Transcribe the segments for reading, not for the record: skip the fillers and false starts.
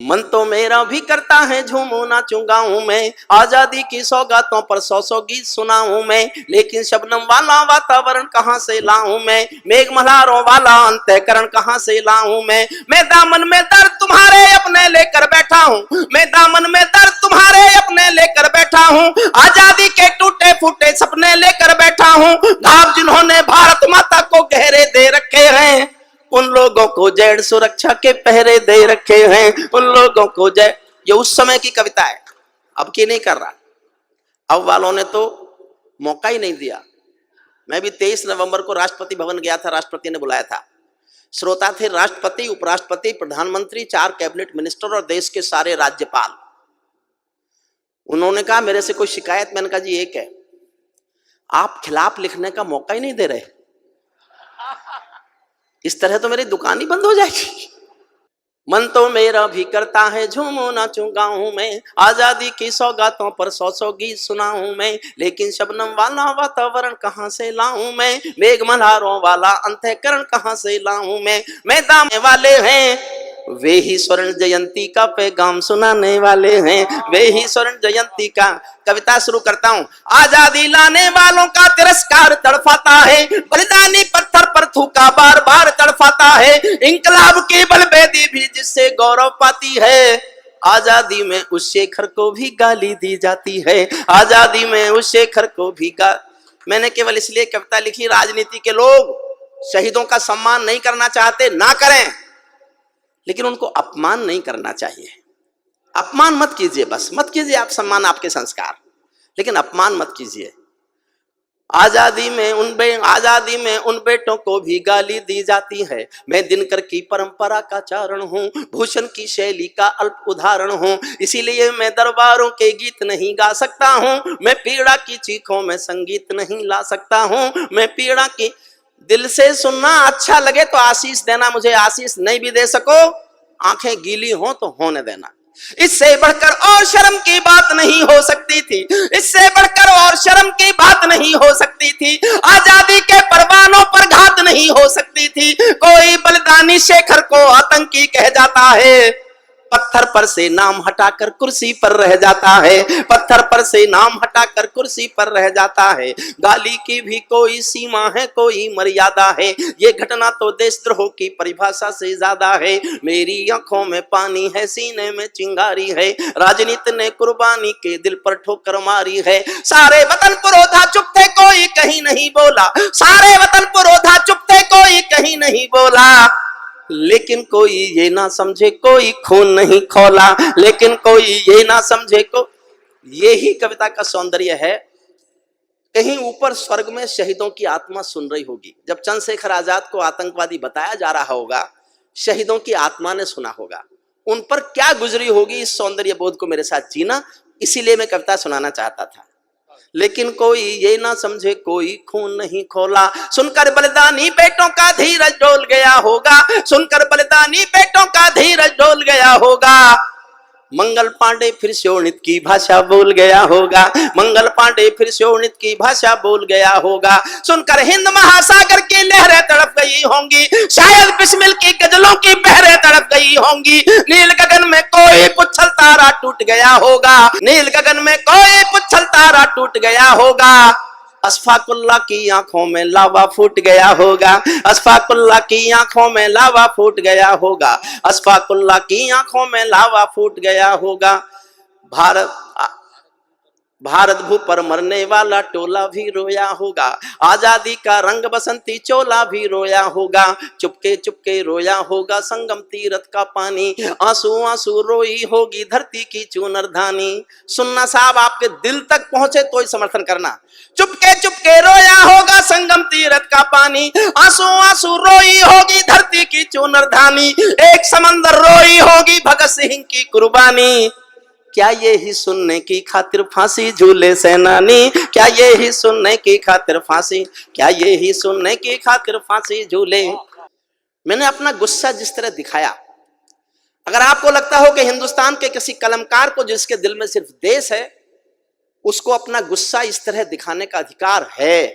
मन तो मेरा भी करता है झूमू नाचूं गाऊं मैं, आजादी की सौगातों पर सौ सौ गीत सुनाऊं मैं, लेकिन शबनम वाला वातावरण कहां से लाऊं मैं मल्हारों वाला अंतःकरण कहां से लाऊं मैं दामन में दर्द तुम्हारे अपने लेकर बैठा हूं, मैं दामन में दर्द तुम्हारे अपने लेकर बैठा हूं, आजादी के टूटे फूटे सपने लेकर बैठा हूं, घाव जिन्होंने भारत माता को गहरे दे रखे हैं, उन लोगों को जेड सुरक्षा के पहरे दे रखे हैं, उन लोगों को जेड। ये उस समय की कविता है, अब की नहीं कर रहा। अब वालों ने तो मौका ही नहीं दिया। मैं भी 23 नवंबर को राष्ट्रपति भवन गया था, राष्ट्रपति ने बुलाया था। श्रोता थे राष्ट्रपति, उपराष्ट्रपति, प्रधानमंत्री, 4 कैबिनेट मिनिस्टर और देश के सारे राज्यपाल। उन्होंने कहा मेरे से कोई शिकायत? मैंने कहा जी एक है, आप खिलाफ लिखने का मौका ही नहीं दे रहे, इस तरह तो मेरी दुकान ही बंद हो जाएगी। मन तो मेरा भी करता है झूमू नाचूं गाऊं मैं, आजादी की सौगातों पर सौ सौ गीत सुनाऊं मैं, लेकिन शबनम वाला वातावरण कहां से लाऊं मैं मल्हारों वाला अंतःकरण कहां से लाऊं मैं दाम वाले हैं वे ही स्वर्ण जयंती का पैगाम सुनाने वाले हैं, वे ही स्वर्ण जयंती का। कविता शुरू करता हूं। आजादी लाने वालों का तिरस्कार तड़फाता है, बलिदानी पत्थर पर थूका बार बार तड़फाता है, इंकलाब की बलबेदी भी जिससे गौरव पाती है, आजादी में उस शेखर को भी गाली दी जाती है, आजादी में उस शेखर को भी मैंने केवल इसलिए कविता लिखी, राजनीति के लोग शहीदों का सम्मान नहीं करना चाहते, ना करें, लेकिन उनको अपमान नहीं करना चाहिए। अपमान मत कीजिए, बस मत कीजिए आप, सम्मान आपके संस्कार, लेकिन अपमान मत कीजिए। आजादी में उन बेटों को भी गाली दी जाती है, मैं दिनकर की परंपरा का चारण हूँ, भूषण की शैली का अल्प उदाहरण हूँ, इसीलिए मैं दरबारों के गीत नहीं गा सकता हूँ, मैं पीड़ा की चीखों में संगीत नहीं ला सकता हूँ, मैं पीड़ा की दिल से सुनना अच्छा लगे तो आशीष देना, मुझे आशीष नहीं भी दे सको, आंखें गीली हो तो होने देना। इससे बढ़कर और शर्म की बात नहीं हो सकती थी, इससे बढ़कर और शर्म की बात नहीं हो सकती थी, आजादी के परवानों पर घात नहीं हो सकती थी, कोई बलिदानी शेखर को आतंकी कह जाता है, पत्थर पर से नाम हटाकर कुर्सी पर रह जाता है, पत्थर पर से नाम हटाकर कुर्सी पर रह जाता है, गाली की भी कोई सीमा है, कोई मर्यादा है, ये घटना तो देशद्रोह की परिभाषा से ज्यादा है, मेरी आंखों में पानी है, सीने में चिंगारी है, राजनीति ने कुर्बानी के दिल पर ठोकर मारी है, सारे वतन पुरोधा चुप थे कोई कहीं नहीं बोला, सारे वतन पुरोधा चुप थे कोई कहीं नहीं बोला, लेकिन कोई ये ना समझे कोई खून नहीं खौला, लेकिन कोई ये ना समझे को। ये ही कविता का सौंदर्य है। कहीं ऊपर स्वर्ग में शहीदों की आत्मा सुन रही होगी, जब चंद्रशेखर आजाद को आतंकवादी बताया जा रहा होगा, शहीदों की आत्मा ने सुना होगा, उन पर क्या गुजरी होगी, इस सौंदर्य बोध को मेरे साथ जीना, इसीलिए मैं कविता सुनाना चाहता था। लेकिन कोई ये ना समझे कोई खून नहीं खोला, सुनकर बलिदानी बेटों का धीरज डोल गया होगा, सुनकर बलिदानी बेटों का धीरज डोल गया होगा, मंगल पांडे फिर शोणित की भाषा बोल गया होगा, मंगल पांडे फिर शोणित की भाषा बोल गया होगा, सुनकर हिंद महासागर की लहरें तड़प गई होंगी, शायद बिस्मिल की गजलों की बहरें तड़प गई होंगी, नील गगन में कोई पुच्छल तारा टूट गया होगा, नील गगन में कोई पुच्छल तारा टूट गया होगा, अशफाकुल्लाह की आंखों में लावा फूट गया होगा, अशफाकुल्लाह की आंखों में लावा फूट गया होगा, अशफाकुल्लाह की आंखों में लावा फूट गया होगा, भारत भू पर मरने वाला टोला भी रोया होगा, आजादी का रंग बसंती चोला भी रोया होगा, चुपके चुपके रोया होगा संगम तीरथ का पानी, आंसू आंसू रोई होगी धरती की चूनरधानी। सुनना साहब, आपके दिल तक पहुंचे तो ही समर्थन करना। चुपके चुपके रोया होगा संगम तीरथ का पानी, आंसू आंसू रोई होगी धरती की चूनरधानी, एक समंदर रोई होगी भगत सिंह की कुर्बानी, क्या ये ही सुनने की खातिर फांसी झूले सेनानी, क्या ये ही सुनने की खातिर फांसी, क्या ये ही सुनने की खातिर फांसी झूले। मैंने अपना गुस्सा जिस तरह दिखाया, अगर आपको लगता हो कि हिंदुस्तान के किसी कलमकार को जिसके दिल में सिर्फ देश है, उसको अपना गुस्सा इस तरह दिखाने का अधिकार है,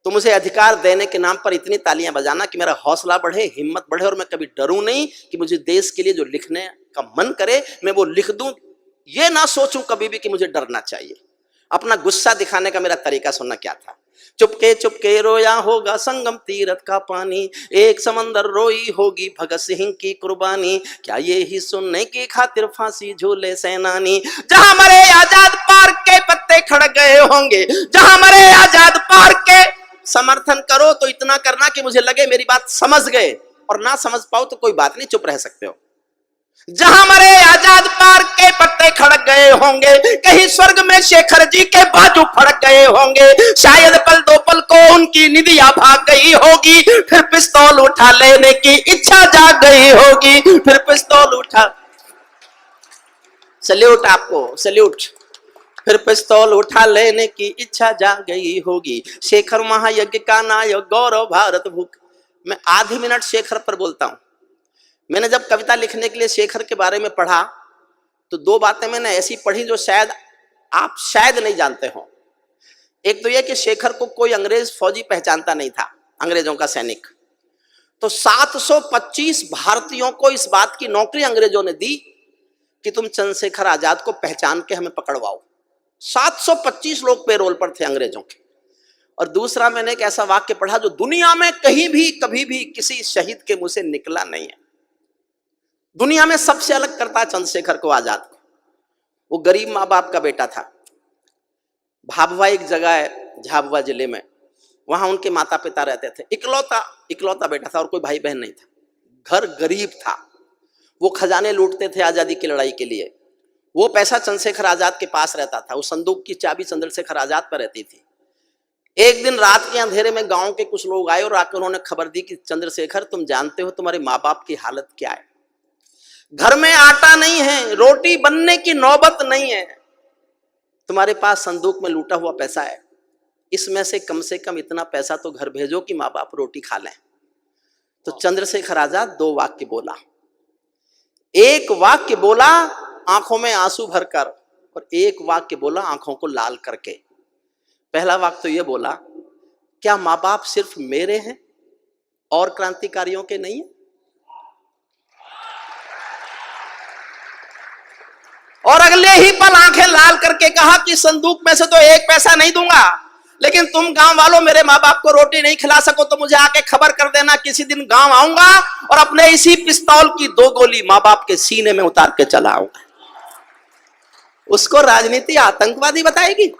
तो मुझे अधिकार देने के नाम पर इतनी तालियां बजाना कि मेरा हौसला बढ़े, हिम्मत बढ़े और मैं कभी डरूं नहीं, कि मुझे देश के लिए जो लिखने का मन करे मैं वो लिख दूं। ये ना सोचूं कभी भी कि मुझे डरना चाहिए। अपना गुस्सा दिखाने का मेरा तरीका सुनना क्या था। चुपके चुपके रोया होगा संगम तीरथ का पानी, एक समंदर रोई होगी भगत सिंह की कुर्बानी, क्या ये ही सुनने की खातिर फांसी झूले सेनानी। जहां मरे आजाद पार्क के पत्ते खड़क गए होंगे, जहां मरे आजाद पार्क के। समर्थन करो तो इतना करना कि मुझे लगे मेरी बात समझ गए, और ना समझ पाओ तो कोई बात नहीं, चुप रह सकते हो। जहां मरे आजाद पार्क के पत्ते खड़क गए होंगे, कहीं स्वर्ग में शेखर जी के बाजू फड़क गए होंगे, शायद पल दो पल को उनकी निदिया भाग गई होगी, फिर पिस्तौल उठा लेने की इच्छा जाग गई होगी, फिर पिस्तौल उठा। सल्यूट आपको, सल्यूट। फिर पिस्तौल उठा लेने की इच्छा जाग गई होगी। शेखर महायज्ञ का नायक, गौरव भारत भूख। मैं आधी मिनट शेखर पर बोलता हूं। मैंने जब कविता लिखने के लिए शेखर के बारे में पढ़ा तो दो बातें मैंने ऐसी पढ़ी जो शायद आप नहीं जानते हो। एक तो यह कि शेखर को कोई अंग्रेज फौजी पहचानता नहीं था, अंग्रेजों का सैनिक। तो 725 भारतीयों को इस बात की नौकरी अंग्रेजों ने दी कि तुम चंद्रशेखर आजाद को पहचान के हमें पकड़वाओ। 725 लोग पेरोल पर थे अंग्रेजों के। और दूसरा, मैंने एक ऐसा वाक्य पढ़ा जो दुनिया में कहीं भी कभी भी किसी शहीद के मुंह से निकला नहीं है। दुनिया में सबसे अलग करता है चंद्रशेखर को, आजाद को। वो गरीब माँ बाप का बेटा था। भाभवा एक जगह है झाबुआ जिले में, वहां उनके माता पिता रहते थे। इकलौता बेटा था और कोई भाई बहन नहीं था। घर गरीब था। वो खजाने लूटते थे आजादी की लड़ाई के लिए। वो पैसा चंद्रशेखर आजाद के पास रहता था। उस संदूक की चाबी चंद्रशेखर आजाद पर रहती थी। एक दिन रात के अंधेरे में गांव के कुछ लोग आए और आकर उन्होंने खबर दी कि चंद्रशेखर, तुम जानते हो तुम्हारे माँ बाप की हालत क्या है। घर में आटा नहीं है, रोटी बनने की नौबत नहीं है। तुम्हारे पास संदूक में लूटा हुआ पैसा है, इसमें से कम इतना पैसा तो घर भेजो कि माँ बाप रोटी खा लें। तो चंद्रशेखर आजाद दो वाक्य बोला। एक वाक्य बोला आंखों में आंसू भरकर, और एक वाक्य बोला आंखों को लाल करके। पहला वाक्य तो यह बोला, क्या माँ बाप सिर्फ मेरे हैं और क्रांतिकारियों के नहीं है? और अगले ही पल आंखें लाल करके कहा कि संदूक में से तो एक पैसा नहीं दूंगा, लेकिन तुम गांव वालों मेरे माँ बाप को रोटी नहीं खिला सको तो मुझे आके खबर कर देना। किसी दिन गांव आऊंगा और अपने इसी पिस्तौल की 2 गोली माँ बाप के सीने में उतार के चला आऊंगा। उसको राजनीति आतंकवादी बताएगी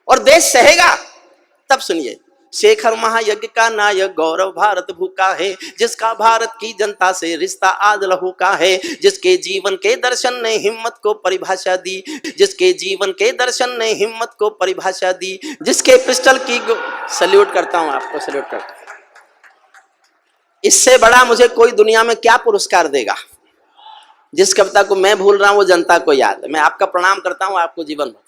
और देश सहेगा। तब सुनिए, शेखर महायज्ञ का नायक, गौरव भारत भूखा है, जिसका भारत की जनता से रिश्ता आज लहू का है, जिसके जीवन के दर्शन ने हिम्मत को परिभाषा दी, जिसके जीवन के दर्शन ने हिम्मत को परिभाषा दी, जिसके पिस्टल की सल्यूट करता हूं, आपको सल्यूट करता हूं। इससे बड़ा मुझे कोई दुनिया में क्या पुरस्कार देगा। जिस कविता को मैं भूल रहा हूं वो जनता को याद है। मैं आपका प्रणाम करता हूं आपको जीवन भर।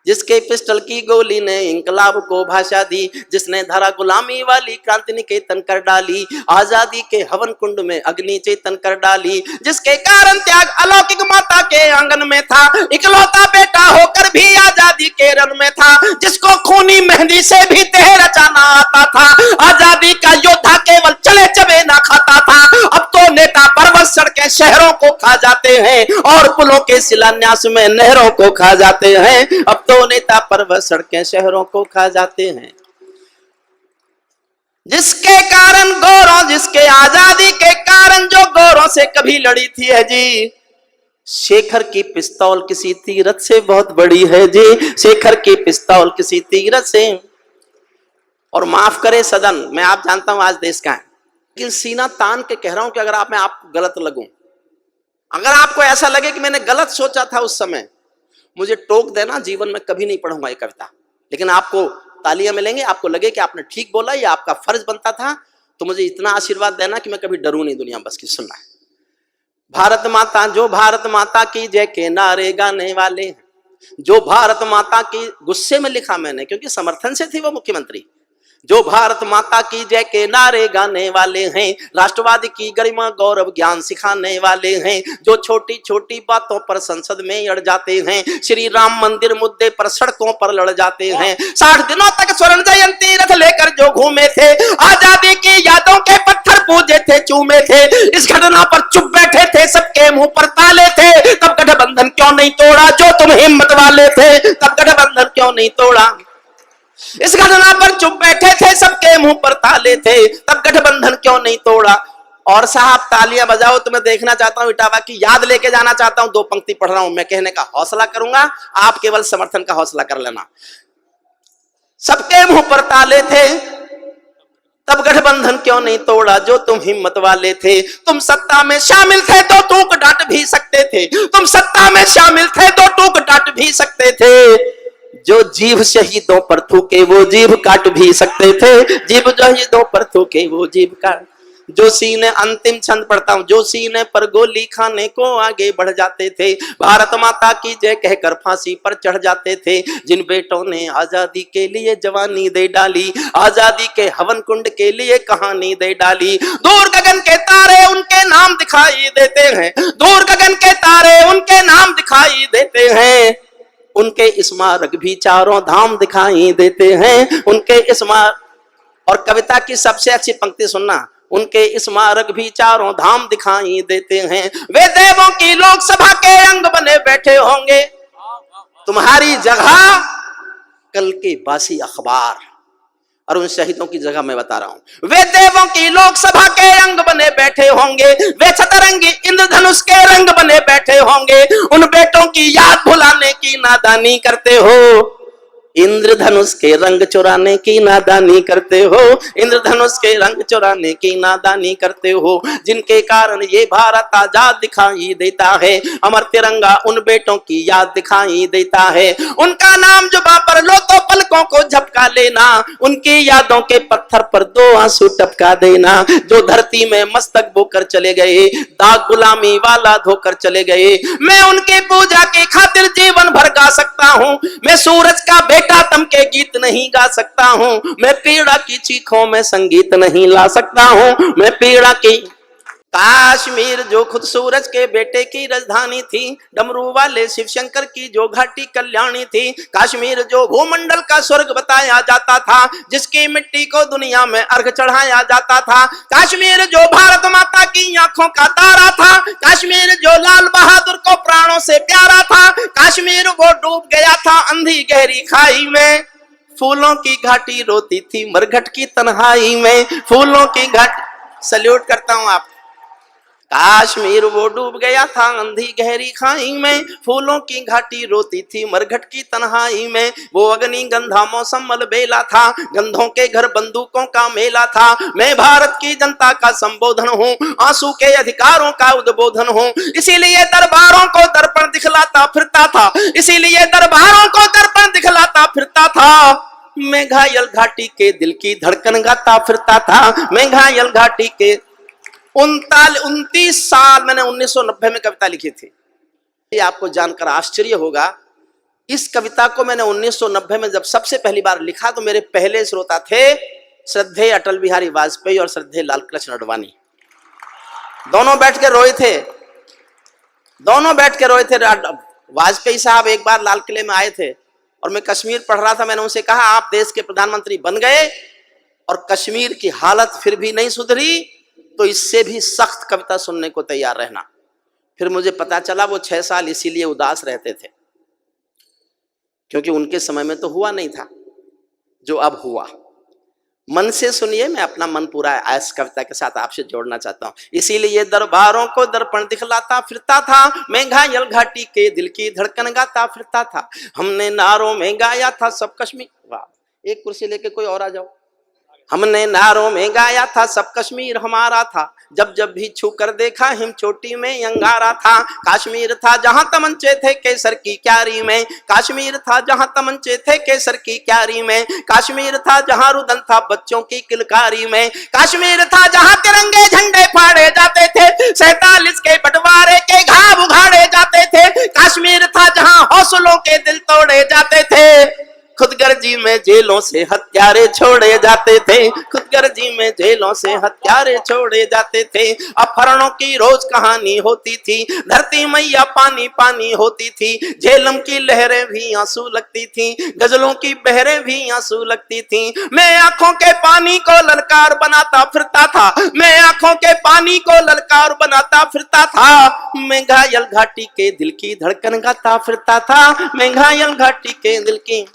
जिसके पिस्टल की गोली ने इंकलाब को भाषा दी, जिसने धरा गुलामी वाली क्रांति निकेतन कर डाली, आजादी के हवन कुंड में अग्नि चेतन कर डाली, जिसके कारण त्याग अलौकिक माता के आंगन में था, इकलौता बेटा होकर भी आजादी के रन में था, जिसको खूनी मेहंदी से भी तह रचाना आता था, आजादी का योद्धा केवल चले चबे ना खाता था। अब तो नेता पर्वत सड़कें शहरों को खा जाते हैं और पुलों के शिलान्यास में नहरों को खा जाते हैं। अब तो नेता पर्वत सड़कें शहरों को खा जाते हैं। जिसके कारण गौरों, जिसके आजादी के कारण जो गौरों से कभी लड़ी थी है जी, शेखर की पिस्तौल किसी तीरथ से बहुत बड़ी है जी, शेखर की पिस्तौल किसी तीरथ से। और माफ करे सदन, मैं आप जानता हूं आज देश का है, लेकिन सीना तान के कह रहा हूं कि अगर मैं आपको गलत लगूं, अगर आपको ऐसा लगे कि मैंने गलत सोचा था उस समय, मुझे टोक देना। जीवन में कभी नहीं पढ़ूंगा ये कविता, लेकिन आपको तालियां मिलेंगे, आपको लगे कि आपने ठीक बोला, ये आपका फर्ज बनता था, तो मुझे इतना आशीर्वाद देना कि मैं कभी डरूं नहीं दुनिया बस की। सुनना है, भारत माता, जो भारत माता की जय के नारे गाने वाले हैं, जो भारत माता की, गुस्से में लिखा मैंने क्योंकि समर्थन से थी वो मुख्यमंत्री, जो भारत माता की जय के नारे गाने वाले हैं, राष्ट्रवाद की गरिमा गौरव ज्ञान सिखाने वाले हैं, जो छोटी छोटी बातों पर संसद में अड़ जाते हैं, श्री राम मंदिर मुद्दे पर सड़कों पर लड़ जाते हैं, 60 दिनों तक स्वर्ण जयंती रथ लेकर जो घूमे थे, आजादी की यादों के पत्थर पूजे थे, चूमे थे, इस घटना पर चुप बैठे थे, सबके मुंह पर ताले थे, तब गठबंधन क्यों नहीं तोड़ा जो तुम हिम्मत वाले थे, तब गठबंधन क्यों नहीं तोड़ा। इस घटना पर चुप बैठे थे, सबके मुंह पर ताले थे, तब गठबंधन क्यों नहीं तोड़ा। और साहब तालियां बजाओ तो मैं देखना चाहता हूं, इटावा की याद लेके जाना चाहता हूं, 2 पंक्ति पढ़ रहा हूं, मैं कहने का हौसला करूंगा, आप केवल समर्थन का हौसला कर लेना। सबके मुंह पर ताले थे, तब गठबंधन क्यों नहीं तोड़ा जो तुम हिम्मत वाले थे, तुम सत्ता में शामिल थे तो टूक डांट भी सकते थे, तुम सत्ता में शामिल थे तो टूक डांट भी सकते थे, जो जीभ शहीदों पर थूके वो जीभ काट भी सकते थे, जीभ शहीदों पर थूके वो जीभ काट, जो सीने अंतिम छंद पढ़ता हूं, जो सीने पर गोली खाने को आगे बढ़ जाते थे, भारत माता की जय कहकर फांसी पर चढ़ जाते थे, जिन बेटों ने आजादी के लिए जवानी दे डाली, आजादी के हवन कुंड के लिए कहानी दे डाली, दूर गगन के तारे उनके नाम दिखाई देते हैं, दूर गगन के तारे उनके नाम दिखाई देते हैं, उनके स्मारक भी चारों धाम दिखाई देते हैं, उनके स्मारक। और कविता की सबसे अच्छी पंक्ति सुनना, उनके स्मारक भी चारों धाम दिखाई देते हैं, वे देवों की लोकसभा के अंग बने बैठे होंगे, तुम्हारी जगह कल के बासी अखबार। और उन शहीदों की जगह मैं बता रहा हूं, वे देवों की लोकसभा के अंग बने बैठे होंगे, वे सतरंगी इंद्रधनुष के रंग बने बैठे होंगे, उन बेटों की याद भुलाने की नादानी करते हो, इंद्रधनुष के रंग चुराने की नादानी करते हो, इंद्रधनुष के रंग चुराने की नादानी करते हो, जिनके कारण ये भारत आजाद दिखाई देता है, अमर तिरंगा उन बेटों की याद दिखाई देता है, उनका नाम जुबां पर लो तो पलकों को झपका लेना, उनकी यादों के पत्थर पर 2 आंसू टपका देना, जो धरती में मस्तक बोकर चले गए, दाग गुलामी वाला धोकर चले गए, मैं उनकी पूजा की खातिर जीवन भर गा सकता हूं, मैं सूरज का बेटा तम के गीत नहीं गा सकता हूं, मैं पीड़ा की चीखों में संगीत नहीं ला सकता हूं, मैं पीड़ा की। काश्मीर जो खुद सूरज के बेटे की राजधानी थी, डमरू वाले शिव शंकर की जो घाटी कल्याणी थी, काश्मीर जो भूमंडल का स्वर्ग बताया जाता था, जिसकी मिट्टी को दुनिया में अर्घ चढ़ाया जाता था, काश्मीर जो भारत माता की आंखों का तारा था, काश्मीर जो लाल बहादुर को प्राणों से प्यारा था, काश्मीर वो डूब गया था अंधी गहरी खाई में, फूलों की घाटी रोती थी मरघट की तन्हाई में, फूलों की घाटी। सल्यूट करता हूं आप। काश्मीर वो डूब गया था अंधी गहरी खाई में, फूलों की घाटी रोती थी मरघट की तन्हाई में, वो अग्नि गंधा मौसम मलबेला था, गंधों के घर बंदूकों का मेला था, मैं भारत की जनता का संबोधन हूँ, आंसू के अधिकारों का उद्बोधन हूँ, इसीलिए दरबारों को दर्पण दिखलाता फिरता था, इसीलिए दरबारों को दर्पण दिखलाता फिरता था, मैं घायल घाटी के दिल की धड़कन गाता फिरता था, मैं घायल घाटी के 29 साल मैंने 1990 में कविता लिखी थी। ये आपको जानकर आश्चर्य होगा, इस कविता को मैंने 1990 में जब सबसे पहली बार लिखा तो मेरे पहले श्रोता थे श्रद्धेय अटल बिहारी वाजपेयी और श्रद्धेय लाल कृष्ण आडवाणी। दोनों बैठ के रोए थे, दोनों बैठ के रोए थे। वाजपेयी साहब एक बार लाल किले में आए थे और मैं कश्मीर पढ़ रहा था, मैंने उनसे कहा आप देश के प्रधानमंत्री बन गए और कश्मीर की हालत फिर भी नहीं सुधरी तो इससे भी सख्त कविता सुनने को तैयार रहना। फिर मुझे पता चला वो 6 साल इसीलिए उदास रहते थे क्योंकि उनके समय में तो हुआ नहीं था जो अब हुआ। मन से सुनिए, मैं अपना मन पूरा इस कविता के साथ आपसे जोड़ना चाहता हूँ। इसीलिए दरबारों को दर्पण दिखलाता फिरता था, मैं घायल घाटी के दिल की धड़कन गाता फिरता था, हमने नारों में गाया था सब कश्मीर। वाह, एक कुर्सी लेके कोई और आ जाओ। हमने नारों में गाया था सब कश्मीर हमारा था, जब जब भी छू कर देखा हिम चोटी में अंगारा था, काश्मीर था जहां तमंचे थे केसर की क्यारी में, काश्मीर था जहां तमंचे थे केसर की क्यारी में, काश्मीर था जहां रुदन था बच्चों की किलकारी में, काश्मीर था जहां तिरंगे झंडे फाड़े जाते थे, 47 के बंटवारे के घाव उघाड़े जाते थे, काश्मीर था जहां हौसलों के दिल तोड़े जाते थे, खुदगर्जी में जेलों से हत्यारे छोड़े जाते थे, खुदगर्जी में जेलों से हत्यारे छोड़े जाते थे। अपहरणों की रोज कहानी होती थी, धरती मैया पानी पानी होती थी। झेलम की लहरें भी आंसू लगती थी, गजलों की बहरें भी आंसू लगती थी। मैं आंखों के पानी को ललकार बनाता फिरता था, मैं आंखों के पानी को ललकार बनाता फिरता था। मैं घायल घाटी के दिल की धड़कन गाता फिरता था, मैं घायल घाटी के दिल की।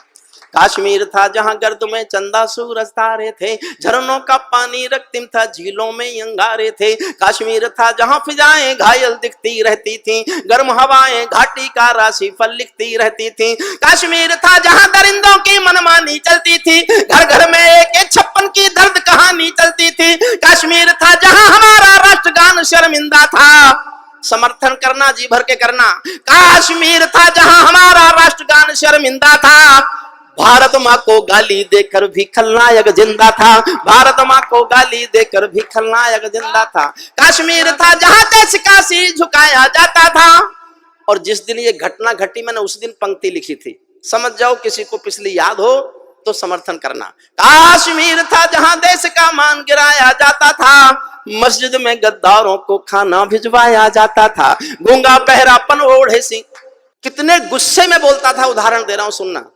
कश्मीर था जहां गर्द में चंदा सूरज तारे थे, झरनों का पानी रक्तिम था, झीलों में अंगारे थे। कश्मीर था जहां फिजाएं घायल दिखती रहती थी, गर्म हवाएं घाटी का राशि फल लिखती रहती थी। कश्मीर था जहां दरिंदों की मनमानी चलती थी, घर घर में एक 56 की दर्द कहानी चलती थी। कश्मीर था जहां हमारा राष्ट्रगान शर्मिंदा था, समर्थन करना जी भर के करना। कश्मीर था जहां हमारा राष्ट्रगान शर्मिंदा था। भारत माँ को गाली देकर भी खलनायक जिंदा था, भारत माँ को गाली देकर भी खलनायक जिंदा था। कश्मीर था जहां देश का सिर झुकाया जाता था। और जिस दिन ये घटना घटी मैंने उस दिन पंक्ति लिखी थी, समझ जाओ किसी को पिछली याद हो तो समर्थन करना। कश्मीर था जहां देश का मान गिराया जाता था, मस्जिद में गद्दारों को खाना भिजवाया जाता था। गूंगा बहरापन ओढ़े सिंह, कितने गुस्से में बोलता था, उदाहरण दे रहा हूं सुनना।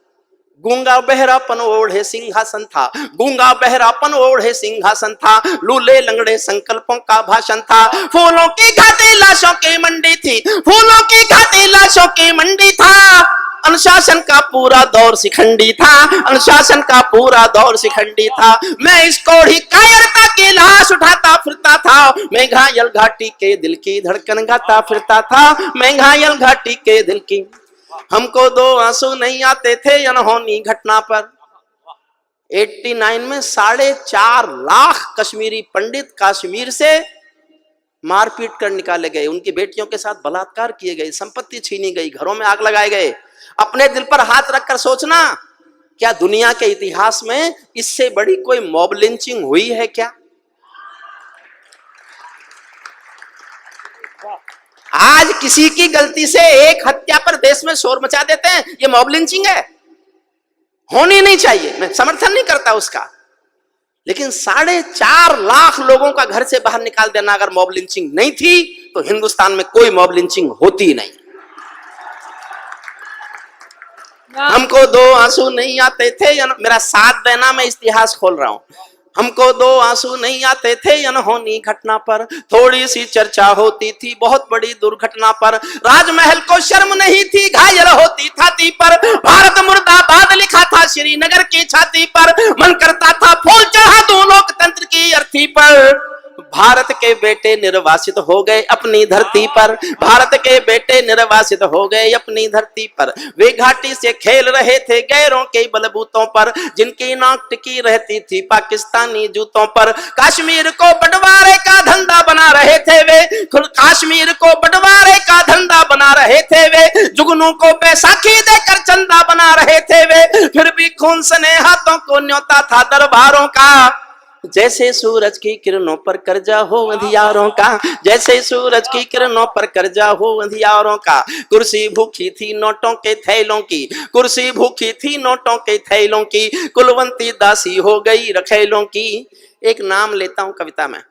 गूंगा बहरापन ओढ़े सिंहासन था, गूंगा बहरापन ओढ़े सिंहासन था, लूले लंगड़े संकल्पों का भाषण था। फूलों की घाटी लाशों की मंडी थी, फूलों की घाटी लाशों की मंडी था। अनुशासन का पूरा दौर शिखंडी था, अनुशासन का पूरा दौर शिखंडी था। मैं इस कोढ़ी कायरता की लाश उठाता फिरता था, मैं घायल घाटी के दिल की धड़कन गाता फिरता था, मैं घायल घाटी के दिल की। हमको 2 आंसू नहीं आते थे अनहोनी घटना पर। 89 में 4.5 लाख कश्मीरी पंडित कश्मीर से मारपीट कर निकाले गए, उनकी बेटियों के साथ बलात्कार किए गए, संपत्ति छीनी गई, घरों में आग लगाए गए। अपने दिल पर हाथ रखकर सोचना, क्या दुनिया के इतिहास में इससे बड़ी कोई मॉब लिंचिंग हुई है क्या? आज किसी की गलती से एक हत्या पर देश में शोर मचा देते हैं, ये मॉब लिंचिंग है, होनी नहीं चाहिए। मैं समर्थन नहीं करता उसका, लेकिन 4.5 लाख लोगों का घर से बाहर निकाल देना अगर मॉब लिंचिंग नहीं थी तो हिंदुस्तान में कोई मॉब लिंचिंग होती नहीं। हमको 2 आंसू नहीं आते थे, मेरा साथ देना, मैं इतिहास खोल रहा हूं। हमको 2 आंसू नहीं आते थे अनहोनी घटना पर, थोड़ी सी चर्चा होती थी बहुत बड़ी दुर्घटना पर। राजमहल को शर्म नहीं थी, घायल होती छाती पर, भारत मुर्दाबाद लिखा था श्रीनगर की छाती पर। मन करता था फूल चढ़ा दूं लोकतंत्र की अर्थी पर। भारत के बेटे निर्वासित हो गए अपनी धरती पर, भारत के बेटे निर्वासित हो गए अपनी धरती पर। वे घाटी से खेल रहे थे गैरों के बलबूतों पर, जिनकी नाक टिकी रहती थी पाकिस्तानी जूतों पर। कश्मीर को बंटवारे का धंधा बना रहे थे वे, कश्मीर को बंटवारे का धंधा बना रहे थे वे। जुगनू को बैसाखी देकर चंदा बना रहे थे वे, फिर भी खून सने हाथों को न्योता था दरबारों का। जैसे सूरज की किरणों पर कर्जा हो अंधियारों का, जैसे सूरज की किरणों पर कर्जा हो अंधियारों का। कुर्सी भूखी थी नोटों के थैलों की, कुर्सी भूखी थी नोटों के थैलों की, कुलवंती दासी हो गई रखेलों की। एक नाम लेता हूं कविता में,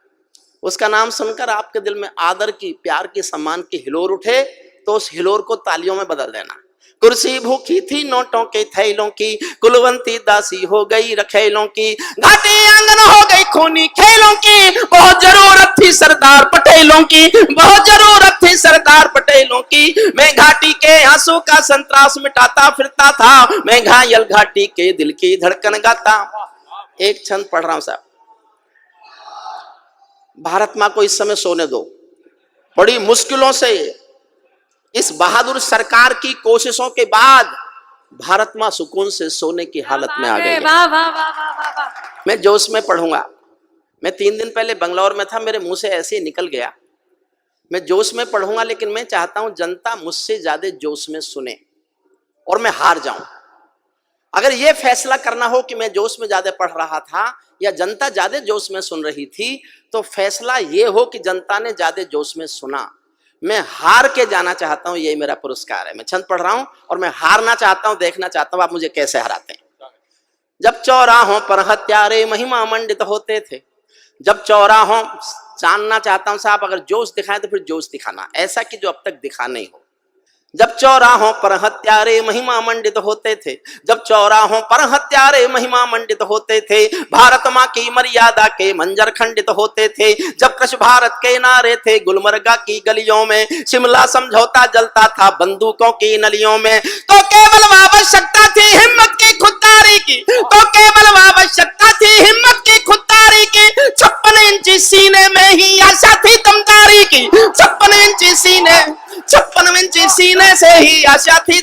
उसका नाम सुनकर आपके दिल में आदर की, प्यार की, सम्मान की हिलोर उठे तो उस हिलोर को तालियों में बदल देना। कुर्सी भूखी थी नोटों के थैलों की, कुलवंती दासी हो गई रखेलों की। घाटी आंगन हो गई खूनी खेलों की, बहुत जरूरत थी सरदार पटेलों की, बहुत जरूरत थी सरदार पटेलों की। मैं घाटी के आंसू का संतरास मिटाता फिरता था, मैं घायल घाटी के दिल की धड़कन गाता। एक छंद पढ़ रहा हूं साहब। भारत मां को इस समय सोने दो, बड़ी मुश्किलों से इस बहादुर सरकार की कोशिशों के बाद भारत मां सुकून से सोने की हालत में आ गई है। मैं जोश में पढ़ूंगा। मैं 3 दिन पहले बंगलौर में था, मेरे मुंह से ऐसे ही निकल गया। मैं जोश में पढ़ूंगा, लेकिन मैं चाहता हूं जनता मुझसे ज्यादा जोश में सुने और मैं हार जाऊं। अगर यह फैसला करना हो कि मैं जोश में ज्यादा पढ़ रहा था या जनता ज्यादा जोश में सुन रही थी, तो फैसला यह हो कि जनता ने ज्यादा जोश में सुना। मैं हार के जाना चाहता हूं, यही मेरा पुरस्कार है। मैं छंद पढ़ रहा हूं और मैं हारना चाहता हूं, देखना चाहता हूं आप मुझे कैसे हराते हैं। जब चौराहों पर हत्यारे महिमा मंडित होते थे, जब चौराहों, जानना चाहता हूं साहब, अगर जोश दिखाए तो फिर जोश दिखाना, ऐसा कि जो अब तक दिखा नहीं हो। जब चौराहों पर हत्यारे महिमा मंडित होते थे, जब चौराहों पर हत्यारे महिमा मंडित होते थे, भारत माँ की मर्यादा के मंजर खंडित होते थे, जब कृष भारत के नारे थे गुलमर्गा की गलियों में, शिमला समझौता जलता था बंदूकों की नलियों में, तो केवल आवश्यकता थी हिम्मत की खुददारी की, तो केवल आवश्यकता थी हिम्मत की खुददारी की, 56 इंची सीने में ही आशा थी दमदारी की, 56 इंची सीने, 56 इंची सीने से ही आशा थी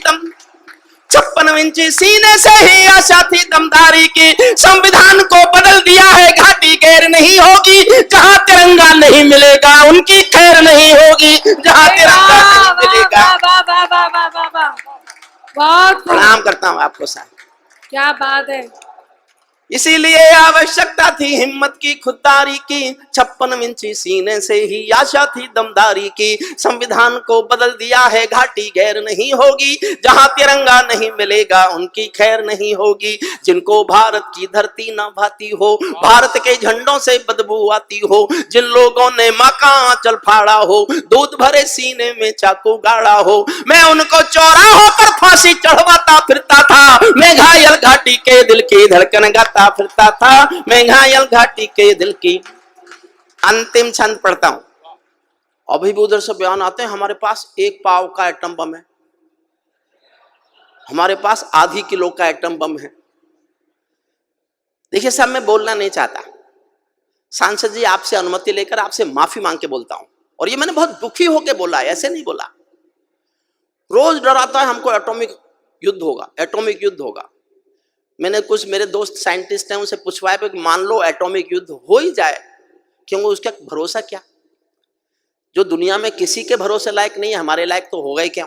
56 इंची सीने से ही आशा थी दमदारी की। संविधान को बदल दिया है, घाटी गैर नहीं होगी, जहां तिरंगा नहीं मिलेगा उनकी खैर नहीं होगी, जहां तिरंगा नहीं मिलेगा। बहुत प्रणाम करता हूं आपको साहब, क्या बात है। इसीलिए आवश्यकता थी हिम्मत की खुददारी की, 56 इंची सीने से ही आशा थी दमदारी की। संविधान को बदल दिया है, घाटी गैर नहीं होगी, जहां तिरंगा नहीं मिलेगा उनकी खैर नहीं होगी। जिनको भारत की धरती ना भाती हो, भारत के झंडों से बदबू आती हो, जिन लोगों ने माँ का आंचल फाड़ा हो, दूध भरे सीने में चाकू गाड़ा हो, मैं उनको चौराहों पर फांसी चढ़वाता फिरता था, मैं घायल घाटी के दिल की धड़कन गाता फिरता था, मैं घायल घाटी के दिल की। अंतिम छंद पढ़ता हूं, अभी भी उधर से बयान आते हैं हमारे पास 1 पाव का एटम बम है, हमारे पास आधी किलो का एटम बम है। देखिए साहब, मैं बोलना नहीं चाहता, सांसद जी आपसे अनुमति लेकर आपसे माफी मांग के बोलता हूं, और ये मैंने बहुत दुखी होकर बोला, ऐसे नहीं बोला। रोज डराता है हमको एटॉमिक युद्ध होगा, एटॉमिक युद्ध होगा। मैंने कुछ मेरे दोस्त साइंटिस्ट हैं उनसे पूछवाया कि मान लो एटॉमिक युद्ध हो ही जाए, क्योंकि उसका भरोसा क्या, जो दुनिया में किसी के भरोसे लायक नहीं है हमारे लायक तो होगा ही क्या।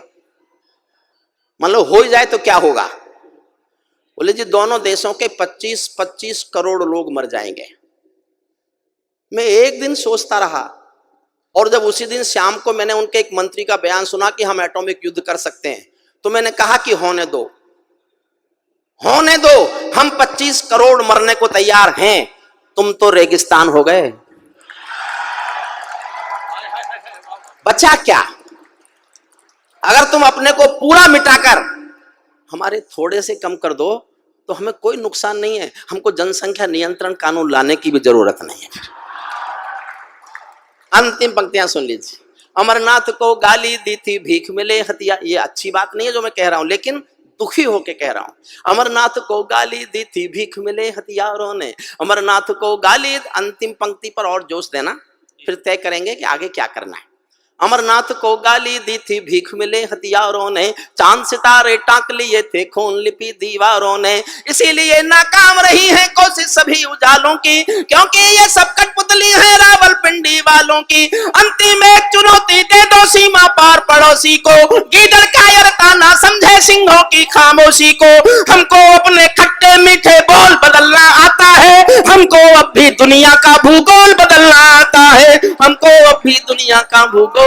मान लो हो ही जाए तो क्या होगा। बोले जी दोनों देशों के 25-25 करोड़ लोग मर जाएंगे। मैं एक दिन सोचता रहा, और जब उसी दिन शाम को मैंने उनके एक मंत्री का बयान सुना कि हम एटॉमिक युद्ध कर सकते हैं, तो मैंने कहा कि होने दो, होने दो, हम 25 करोड़ मरने को तैयार हैं, तुम तो रेगिस्तान हो गए, बचा क्या। अगर तुम अपने को पूरा मिटाकर हमारे थोड़े से कम कर दो तो हमें कोई नुकसान नहीं है, हमको जनसंख्या नियंत्रण कानून लाने की भी जरूरत नहीं है। अंतिम पंक्तियां सुन लीजिए। अमरनाथ को गाली दी थी भीख मिले हथियार, ये अच्छी बात नहीं है जो मैं कह रहा हूं, लेकिन दुखी होके कह रहा हूं। अमरनाथ को गाली दी थी भीख मिले हथियारों ने, अमरनाथ को गाली। अंतिम पंक्ति पर और जोश देना, फिर तय करेंगे कि आगे क्या करना है। अमरनाथ को गाली दी थी भीख मिले हथियारों ने, चांद सितारे टांक लिए थे खून लिपि दीवारों ने, इसीलिए नाकाम रही है कोशिश सभी उजालों की, क्योंकि ये सब कठपुतली है रावलपिंडी वालों की। अंतिम एक चुनौती दे दो सीमा पार पड़ोसी को, गीदड़ कायरता ना समझे सिंहों की खामोशी को। हमको अपने खट्टे मीठे बोल बदलना आता है, हमको अब भी दुनिया का भूगोल बदलना आता है, हमको अब भी दुनिया का भूगोल